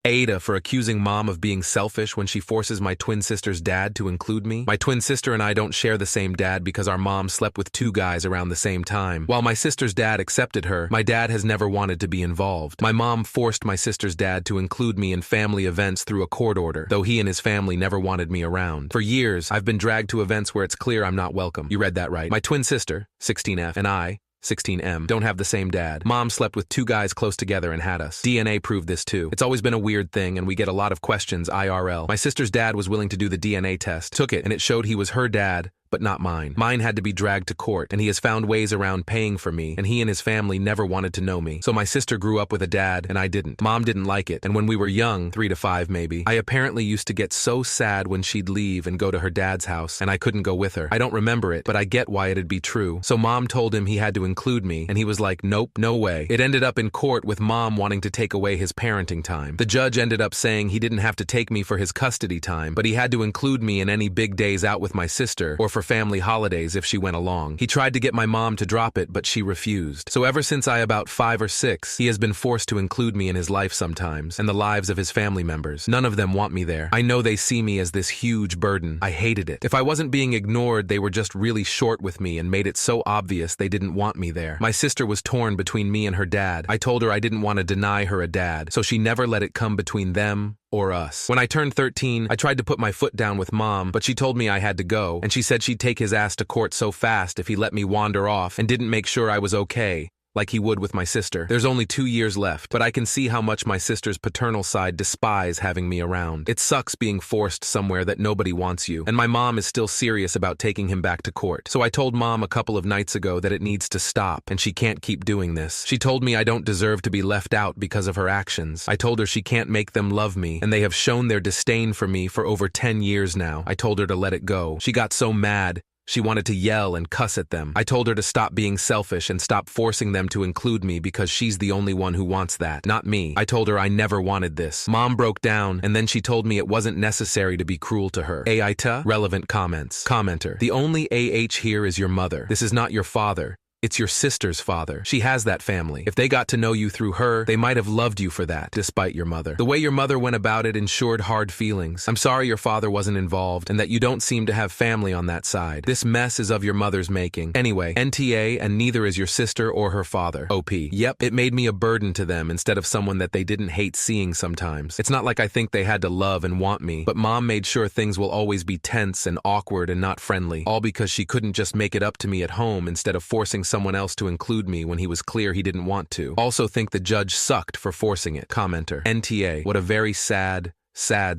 AITA for accusing mom of being selfish when she forces my twin sister's dad to include me. My twin sister and I don't share the same dad because our mom slept with two guys around the same time. While my sister's dad accepted her, my dad has never wanted to be involved. My mom forced my sister's dad to include me in family events through a court order, though he and his family never wanted me around. For years, I've been dragged to events where it's clear I'm not welcome. You read that right. My twin sister, 16F, and I, 16M, don't have the same dad. Mom slept with two guys close together and had us. DNA proved this too. It's always been a weird thing and we get a lot of questions IRL. My sister's dad was willing to do the DNA test, took it, and it showed he was her dad, but not mine. Mine had to be dragged to court, and he has found ways around paying for me, and he and his family never wanted to know me. So my sister grew up with a dad, and I didn't. Mom didn't like it, and when we were young, 3 to 5 maybe, I apparently used to get so sad when she'd leave and go to her dad's house, and I couldn't go with her. I don't remember it, but I get why it'd be true. So mom told him he had to include me, and he was like, nope, no way. It ended up in court with mom wanting to take away his parenting time. The judge ended up saying he didn't have to take me for his custody time, but he had to include me in any big days out with my sister, or for family holidays if she went along. He tried to get my mom to drop it, but she refused. So ever since I about 5 or 6, he has been forced to include me in his life sometimes, and the lives of his family members. None of them want me there. I know they see me as this huge burden. I hated it. If I wasn't being ignored, they were just really short with me and made it so obvious they didn't want me there. My sister was torn between me and her dad. I told her I didn't want to deny her a dad, so she never let it come between them or us. When I turned 13, I tried to put my foot down with mom, but she told me I had to go, and she said she'd take his ass to court so fast if he let me wander off and didn't make sure I was okay, like he would with my sister. There's only 2 years left, but I can see how much my sister's paternal side despise having me around. It sucks being forced somewhere that nobody wants you, and my mom is still serious about taking him back to court. So I told mom a couple of nights ago that it needs to stop, and she can't keep doing this. She told me I don't deserve to be left out because of her actions. I told her she can't make them love me, and they have shown their disdain for me for over 10 years now. I told her to let it go. She got so mad, she wanted to yell and cuss at them. I told her to stop being selfish and stop forcing them to include me because she's the only one who wants that, not me. I told her I never wanted this. Mom broke down, and then she told me it wasn't necessary to be cruel to her. AITA? Relevant comments. Commenter. The only AH here is your mother. This is not your father. It's your sister's father. She has that family. If they got to know you through her, they might have loved you for that, despite your mother. The way your mother went about it ensured hard feelings. I'm sorry your father wasn't involved and that you don't seem to have family on that side. This mess is of your mother's making. Anyway, NTA, and neither is your sister or her father. OP. Yep, it made me a burden to them instead of someone that they didn't hate seeing sometimes. It's not like I think they had to love and want me, but mom made sure things will always be tense and awkward and not friendly, all because she couldn't just make it up to me at home instead of forcing someone else to include me when he was clear he didn't want to. Also think the judge sucked for forcing it. Commenter. NTA. What a very sad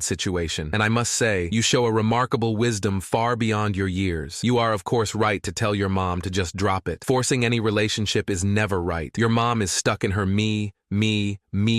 situation. And I must say, you show a remarkable wisdom far beyond your years. You are of course right to tell your mom to just drop it. Forcing any relationship is never right. Your mom is stuck in her me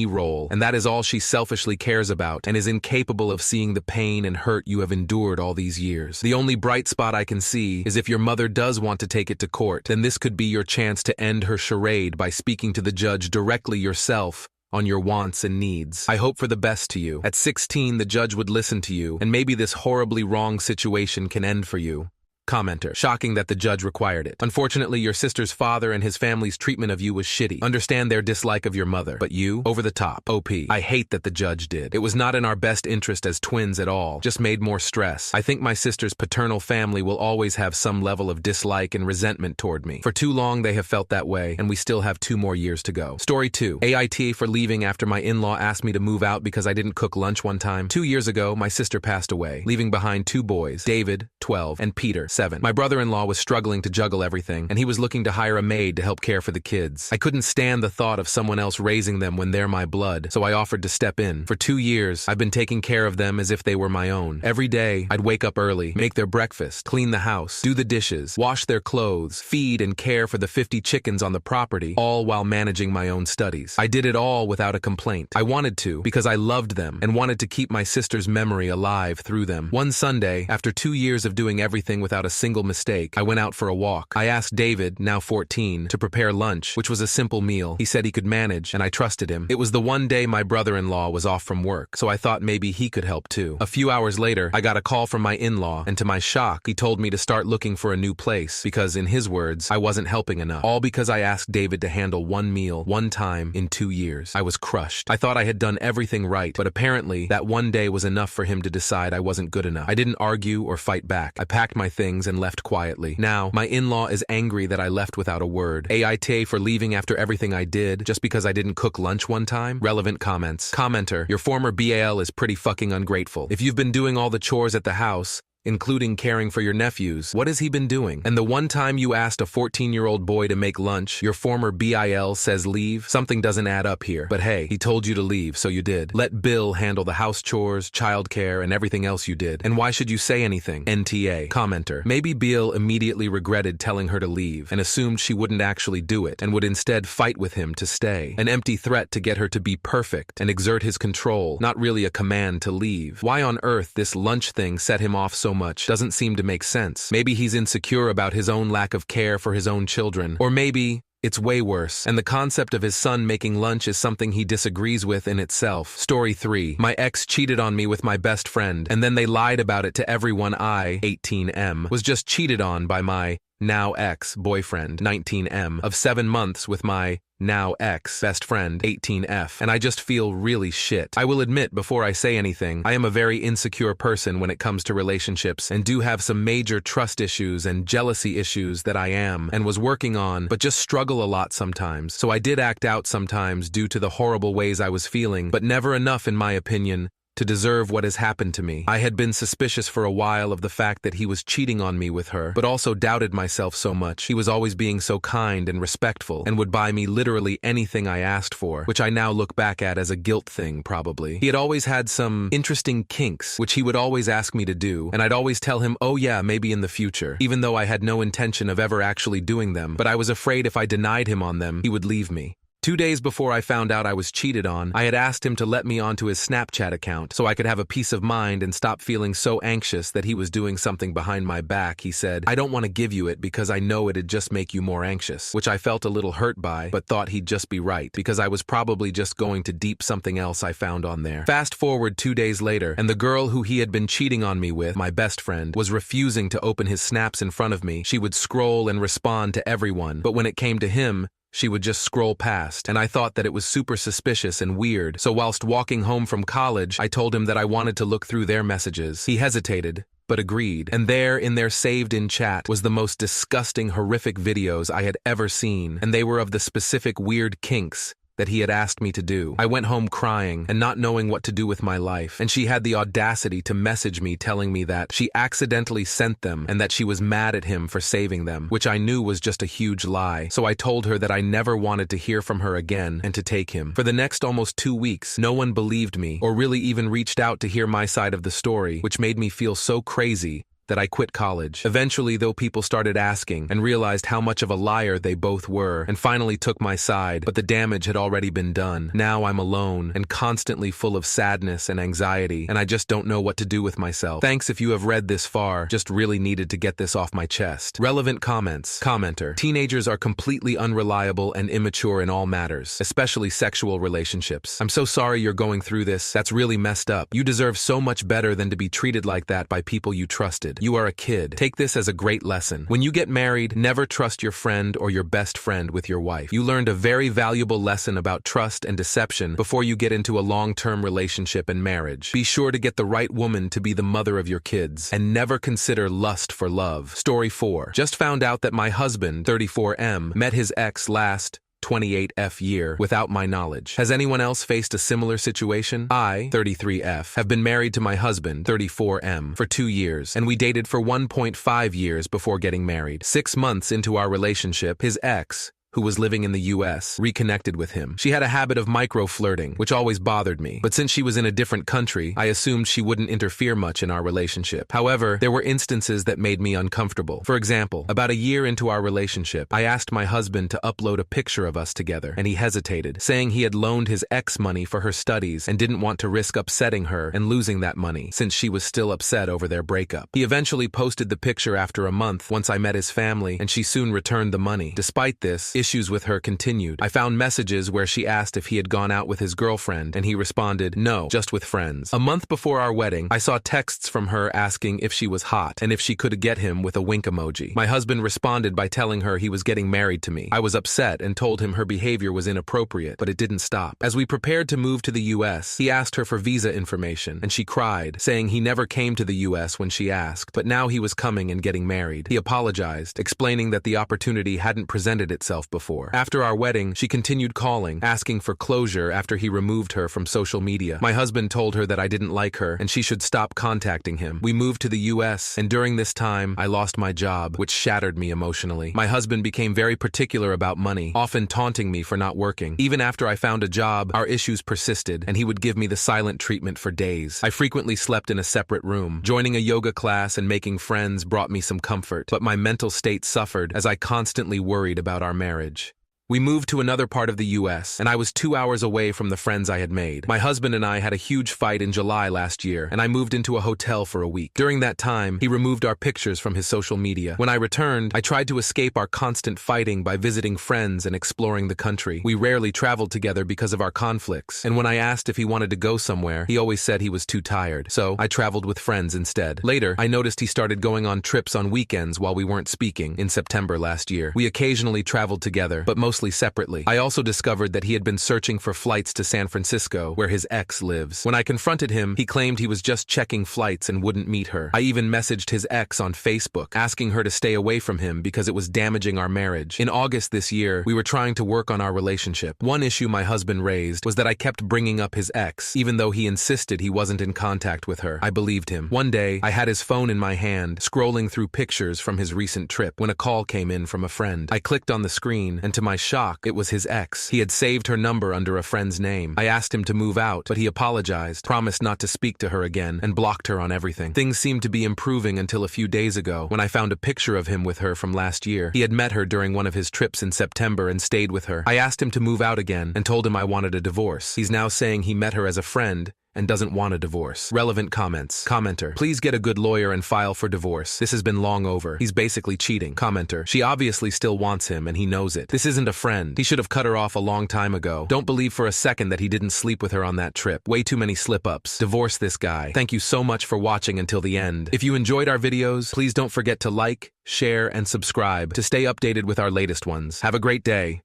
role, and that is all she selfishly cares about and is incapable of seeing the pain and hurt you have endured all these years. The only bright spot I can see is if your mother does want to take it to court, then this could be your chance to end her charade by speaking to the judge directly yourself on your wants and needs. I hope for the best to you. At 16, the judge would listen to you, and maybe this horribly wrong situation can end for you. Commenter. Shocking that the judge required it. Unfortunately, your sister's father and his family's treatment of you was shitty. Understand their dislike of your mother. But you? Over the top. OP. I hate that the judge did. It was not in our best interest as twins at all. Just made more stress. I think my sister's paternal family will always have some level of dislike and resentment toward me. For too long, they have felt that way, and we still have 2 more years to go. Story 2. AITA for leaving after my in-law asked me to move out because I didn't cook lunch one time. 2 years ago, my sister passed away, leaving behind 2 boys, David, 12, and Peter, 7. My brother-in-law was struggling to juggle everything, and he was looking to hire a maid to help care for the kids. I couldn't stand the thought of someone else raising them when they're my blood, so I offered to step in. For 2 years, I've been taking care of them as if they were my own. Every day, I'd wake up early, make their breakfast, clean the house, do the dishes, wash their clothes, feed and care for the 50 chickens on the property, all while managing my own studies. I did it all without a complaint. I wanted to, because I loved them and wanted to keep my sister's memory alive through them. One Sunday, after 2 years of doing everything without a single mistake, I went out for a walk. I asked David, now 14, to prepare lunch, which was a simple meal. He said he could manage, and I trusted him. It was the one day my brother-in-law was off from work, so I thought maybe he could help too. A few hours later, I got a call from my in-law, and to my shock, he told me to start looking for a new place because, in his words, I wasn't helping enough. All because I asked David to handle one meal, one time, in 2 years. I was crushed. I thought I had done everything right, but apparently, that one day was enough for him to decide I wasn't good enough. I didn't argue or fight back. I packed my things and left quietly. Now, my in-law is angry that I left without a word. AITA for leaving after everything I did, just because I didn't cook lunch one time? Relevant comments. Commenter, your former BAL is pretty fucking ungrateful. If you've been doing all the chores at the house, including caring for your nephews, what has he been doing? And the one time you asked a 14-year-old boy to make lunch, your former BIL says leave? Something doesn't add up here. But hey, he told you to leave, so you did. Let Bill handle the house chores, childcare, and everything else you did. And why should you say anything? NTA. Commenter. Maybe Bill immediately regretted telling her to leave and assumed she wouldn't actually do it and would instead fight with him to stay. An empty threat to get her to be perfect and exert his control, not really a command to leave. Why on earth this lunch thing set him off so much doesn't seem to make sense. Maybe he's insecure about his own lack of care for his own children. Or maybe it's way worse, and the concept of his son making lunch is something he disagrees with in itself. Story 3. My ex cheated on me with my best friend, and then they lied about it to everyone. I, 18M, was just cheated on by my now ex-boyfriend, 19M, of 7 months with my now ex-best friend, 18F, and I just feel really shit. I will admit before I say anything, I am a very insecure person when it comes to relationships and do have some major trust issues and jealousy issues that I am and was working on, but just struggle a lot sometimes. So I did act out sometimes due to the horrible ways I was feeling, but never enough in my opinion to deserve what has happened to me. I had been suspicious for a while of the fact that he was cheating on me with her, but also doubted myself so much. He was always being so kind and respectful and would buy me literally anything I asked for, which I now look back at as a guilt thing, probably. He had always had some interesting kinks, which he would always ask me to do, and I'd always tell him, oh yeah, maybe in the future, even though I had no intention of ever actually doing them, but I was afraid if I denied him on them, he would leave me. 2 days before I found out I was cheated on, I had asked him to let me onto his Snapchat account so I could have a peace of mind and stop feeling so anxious that he was doing something behind my back. He said, I don't want to give you it because I know it'd just make you more anxious, which I felt a little hurt by, but thought he'd just be right because I was probably just going to deep something else I found on there. Fast forward 2 days later, and the girl who he had been cheating on me with, my best friend, was refusing to open his snaps in front of me. She would scroll and respond to everyone, but when it came to him, she would just scroll past, and I thought that it was super suspicious and weird. So whilst walking home from college, I told him that I wanted to look through their messages. He hesitated, but agreed. And there, in their saved-in chat, was the most disgusting, horrific videos I had ever seen, and they were of the specific weird kinks that he had asked me to do. I went home crying and not knowing what to do with my life, and she had the audacity to message me telling me that she accidentally sent them and that she was mad at him for saving them, which I knew was just a huge lie. So I told her that I never wanted to hear from her again and to take him. For the next almost 2 weeks, no one believed me or really even reached out to hear my side of the story, which made me feel so crazy that I quit college. Eventually, though, people started asking and realized how much of a liar they both were and finally took my side, but the damage had already been done. Now I'm alone and constantly full of sadness and anxiety, and I just don't know what to do with myself. Thanks if you have read this far, just really needed to get this off my chest. Relevant comments. Commenter. Teenagers are completely unreliable and immature in all matters, especially sexual relationships. I'm so sorry you're going through this. That's really messed up. You deserve so much better than to be treated like that by people you trusted. You are a kid. Take this as a great lesson. When you get married, never trust your friend or your best friend with your wife. You learned a very valuable lesson about trust and deception before you get into a long-term relationship and marriage. Be sure to get the right woman to be the mother of your kids, and never consider lust for love. Story 4. Just found out that my husband, 34M, met his ex last 28F year without my knowledge. Has anyone else faced a similar situation? I, 33F, have been married to my husband, 34M, for 2 years, and we dated for 1.5 years before getting married. 6 months into our relationship, his ex, who was living in the US, reconnected with him. She had a habit of micro-flirting, which always bothered me. But since she was in a different country, I assumed she wouldn't interfere much in our relationship. However, there were instances that made me uncomfortable. For example, about a year into our relationship, I asked my husband to upload a picture of us together, and he hesitated, saying he had loaned his ex money for her studies and didn't want to risk upsetting her and losing that money, since she was still upset over their breakup. He eventually posted the picture after a month once I met his family, and she soon returned the money. Despite this, issues with her continued. I found messages where she asked if he had gone out with his girlfriend, and he responded, no, just with friends. A month before our wedding, I saw texts from her asking if she was hot and if she could get him with a wink emoji. My husband responded by telling her he was getting married to me. I was upset and told him her behavior was inappropriate, but it didn't stop. As we prepared to move to the US, he asked her for visa information, and she cried, saying he never came to the US when she asked, but now he was coming and getting married. He apologized, explaining that the opportunity hadn't presented itself before. After our wedding, she continued calling, asking for closure after he removed her from social media. My husband told her that I didn't like her and she should stop contacting him. We moved to the US, and during this time, I lost my job, which shattered me emotionally. My husband became very particular about money, often taunting me for not working. Even after I found a job, our issues persisted, and he would give me the silent treatment for days. I frequently slept in a separate room. Joining a yoga class and making friends brought me some comfort, but my mental state suffered as I constantly worried about our marriage. We moved to another part of the US, and I was 2 hours away from the friends I had made. My husband and I had a huge fight in July last year, and I moved into a hotel for a week. During that time, he removed our pictures from his social media. When I returned, I tried to escape our constant fighting by visiting friends and exploring the country. We rarely traveled together because of our conflicts, and when I asked if he wanted to go somewhere, he always said he was too tired, so I traveled with friends instead. Later, I noticed he started going on trips on weekends while we weren't speaking in September last year. We occasionally traveled together, but mostly separately. I also discovered that he had been searching for flights to San Francisco, where his ex lives. When I confronted him, he claimed he was just checking flights and wouldn't meet her. I even messaged his ex on Facebook, asking her to stay away from him because it was damaging our marriage. In August this year, we were trying to work on our relationship. One issue my husband raised was that I kept bringing up his ex, even though he insisted he wasn't in contact with her. I believed him. One day, I had his phone in my hand, scrolling through pictures from his recent trip, when a call came in from a friend. I clicked on the screen, and to my shock, it was his ex. He had saved her number under a friend's name. I asked him to move out, but he apologized, promised not to speak to her again, and blocked her on everything. Things seemed to be improving until a few days ago, when I found a picture of him with her from last year. He had met her during one of his trips in September and stayed with her. I asked him to move out again and told him I wanted a divorce. He's now saying he met her as a friend and doesn't want a divorce. Relevant comments. Commenter: please get a good lawyer and file for divorce. This has been long over. He's basically cheating. Commenter: she obviously still wants him and he knows it. This isn't a friend. He should have cut her off a long time ago. Don't believe for a second that he didn't sleep with her on that trip. Way too many slip-ups. Divorce this guy. Thank you so much for watching until the end. If you enjoyed our videos, please don't forget to like, share, and subscribe to stay updated with our latest ones. Have a great day.